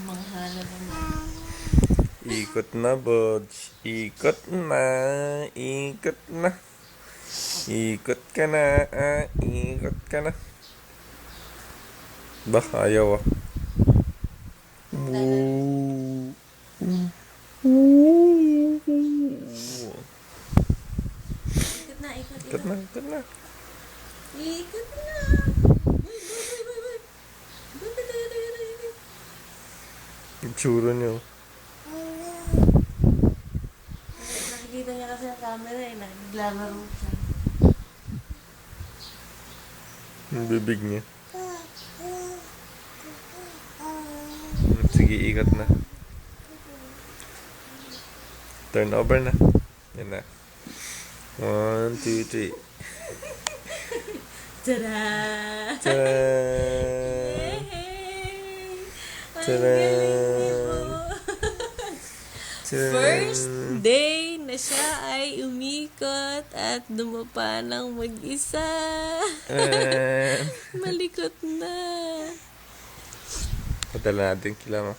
Manghala naman. Ikot na, Bodge. Ikot na. Ikot na. Ikot ka na. Ikot ka na. Ba, ayaw ah. Ikot na, ikot, Ikot na, ikot na. Ikot na. Yung tsura niyo. Nakikita niya kasi ang camera eh. Naglalaro siya. Yung bibig niya. Sige, ikot na. Turn over na. Yan na. 1, 2, 3. Tada! Tada! Tada! First day na siya ay umikot at dumapa ng mag-isa. Malikot na. Padala natin kila mo.